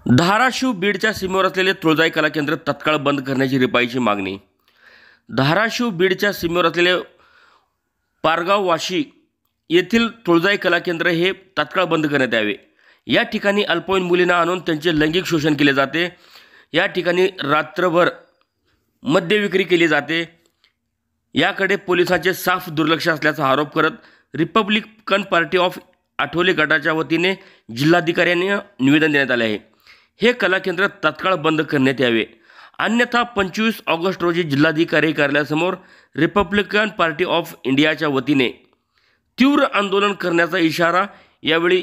धाराशिव बीडच्या सीमेवर असलेले तुळजाई कला केंद्र तत्काळ बंद करण्याची रिपाईची मागणी। धाराशिव बीडच्या सीमेवर असलेले पारगाव वाशी येथील तुळजाई कला केंद्र हे तत्काळ बंद करण्यात यावे। या ठिकाणी अल्पवयीन मुलींना आणून त्यांचे लैंगिक शोषण केले जाते। या ठिकाणी रात्रभर मद्य विक्री केली जाते। याकडे पोलिसांचे साफ दुर्लक्ष असल्याचा आरोप करत रिपब्लिकन पार्टी ऑफ आठवले गटाच्या वतीने जिल्हाधिकाऱ्यांना निवेदन देण्यात आले आहे। हे कला केंद्र तत्काळ बंद करण्यात यावे, अन्यथा 25 ऑगस्ट रोजी जिल्हाधिकारी कार्यालयासमोर रिपब्लिकन पार्टी ऑफ इंडियाच्या वतीने तीव्र आंदोलन करण्याचा इशारा यावेळी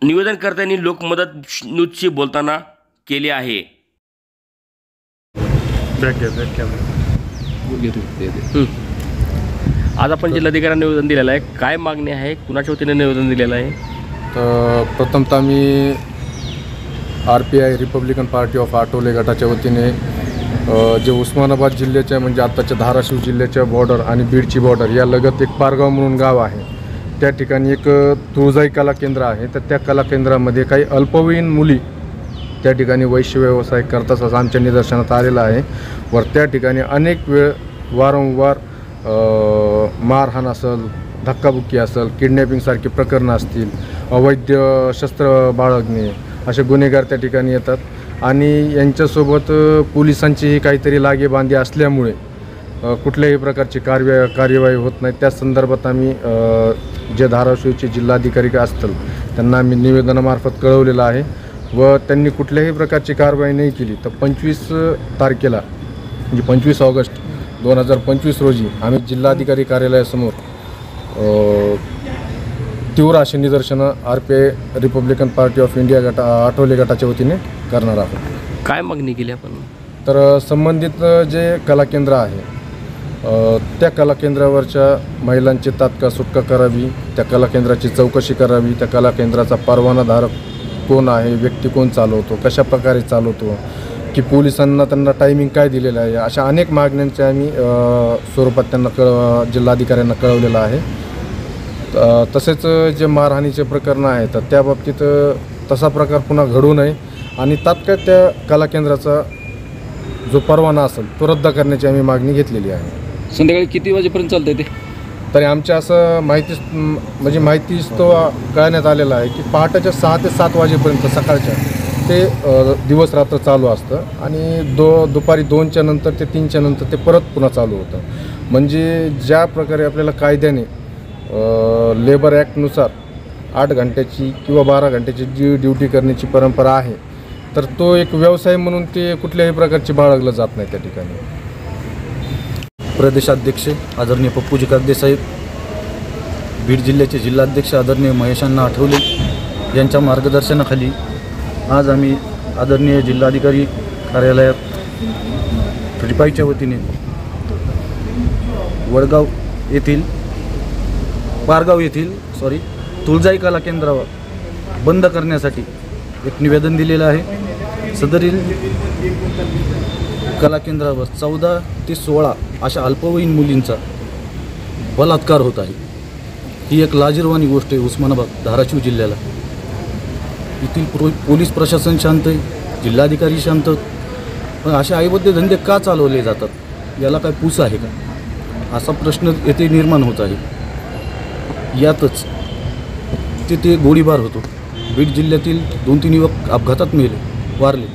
निवेदनकर्त्यांनी लोकमत न्यूजशी बोलताना केले आहे। आज आपण जिल्हाधिकाऱ्यांना निवेदन दिलेलं आहे, काय मागणी आहे, कुणाच्या वतीने निवेदन दिलेलं आहे? तर प्रथमतः मी RPI Republican party of Athawale गटाच्या वतीने जे उस्मानाबाद जिल्ह्याच्या म्हणजे आत्ताच्या धाराशिव जिल्ह्याच्या बॉर्डर आणि बीडची बॉर्डर या लगत एक पारगाव म्हणून गाव आहे, त्या ठिकाणी एक तुळजाई कला केंद्र आहे। तर त्या कला केंद्रामध्ये काही अल्पवयीन मुली त्या ठिकाणी वैश्य व्यवसाय करतात असं आमच्या निदर्शनात आलेलं आहे। वर त्या ठिकाणी अनेक वेळ वारंवार मारहाण असेल, धक्काबुक्की असेल, किडनॅपिंगसारखी प्रकरणं असतील, अवैध शस्त्र बाळगणे असे गुन्हेगार त्या ठिकाणी येतात आणि यांच्यासोबत पोलिसांचीही काहीतरी लागेबांधे असल्यामुळे कुठल्याही प्रकारची कार्यवाही होत नाही। त्या संदर्भात आम्ही जे धाराशिवचे जिल्हाधिकारी असतील त्यांना आम्ही निवेदनामार्फत कळवलेलं आहे व त्यांनी कुठल्याही प्रकारची कारवाई नाही केली तर 25 तारखेला म्हणजे 25 ऑगस्ट 2025 रोजी आम्ही जिल्हाधिकारी कार्यालयासमोर तीव्र अशी निदर्शनं RPI Republican party of India Athawale गटाच्या वतीने करणार आहोत। काय मागणी केली आपण? तर संबंधित जे कला केंद्र आहे त्या कला केंद्रावरच्या महिलांची तात्काळ सुटका करावी, त्या कला केंद्राची चौकशी करावी, त्या कला केंद्राचा परवानाधारक कोण आहे, व्यक्ती कोण चालवतो, कशा प्रकारे चालवतो, की पोलिसांना त्यांना टायमिंग काय दिलेलं आहे, अशा अनेक मागण्यांचे आम्ही स्वरूपात त्यांना जिल्हाधिकाऱ्यांना कळवलेलं आहे। तसेच जे मारहाणीचे प्रकरण आहे तर त्या बाबतीत तसा प्रकार पुन्हा घडू नये आणि तात्काळ त्या कला केंद्राचा जो परवाना असेल तो रद्द करण्याची आम्ही मागणी घेतलेली आहे। संध्याकाळी किती वाजेपर्यंत चालतं ते? तरी आमच्या असं माहितीच तो कळण्यात आलेला आहे की पहाटेच्या 6 ते 7 वाजेपर्यंत सकाळच्या ते दिवस रात्र चालू असतं आणि दुपारी 2च्या नंतर ते 3च्या नंतर ते परत पुन्हा चालू होतं। म्हणजे ज्या प्रकारे आपल्याला कायद्याने लेबर ॲक्टनुसार 8 घंट्याची किंवा 12 घंट्याची जी ड्युटी करण्याची परंपरा आहे तर तो एक व्यवसाय म्हणून ते कुठल्याही प्रकारची बाळगलं जात नाही त्या ठिकाणी। प्रदेशाध्यक्ष आदरणीय पप्पूजी कागदे साहेब, बीड जिल्ह्याचे जिल्हाध्यक्ष आदरणीय महेशांना आठवले यांच्या मार्गदर्शनाखाली आज आम्ही आदरणीय जिल्हाधिकारी कार्यालयात रिपाईच्या वतीने पारगाव येथील तुळजाई कला केंद्रावर बंद करण्यासाठी एक निवेदन दिलेलं आहे। सदरील कला केंद्रावर 14 ते 16 अशा अल्पवयीन मुलींचा बलात्कार होत आहे। ही एक लाजिरवाणी गोष्ट आहे उस्मानाबाद धाराशिव जिल्ह्याला। येथील पोलीस प्रशासन शांत आहे, जिल्हाधिकारी शांत, पण असे आईबद्ध धंदे का चालवले जातात याला काय पूस आहे का असा प्रश्न येथे निर्माण होत आहे। यातच तिथे गोळीबार होतो, बीड जिल्ह्यातील 2-3 युवक अपघातात वारले,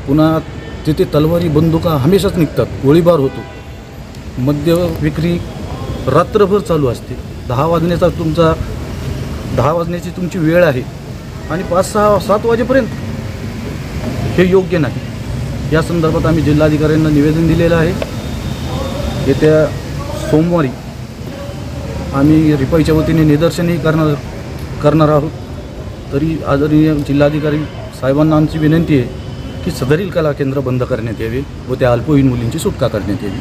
पुन्हा तिथे तलवारी बंदुका हमेशाच निघतात, गोळीबार होतो, मद्य विक्री रात्रभर चालू असते। 10 वाजण्याची तुमची वेळ आहे आणि 5-6-7 वाजेपर्यंत हे योग्य नाही। या संदर्भात आम्ही जिल्हाधिकाऱ्यांना निवेदन दिलेलं आहे। येत्या सोमवारी आम्ही रिपाईच्या वतीने निदर्शनही करणार आहोत। तरी आदरणीय जिल्हाधिकारी साहेबांना आमची विनंती आहे की सदरील कला केंद्र बंद करण्यात यावे व त्या अल्पवयीन मुलींची सुटका करण्यात यावी।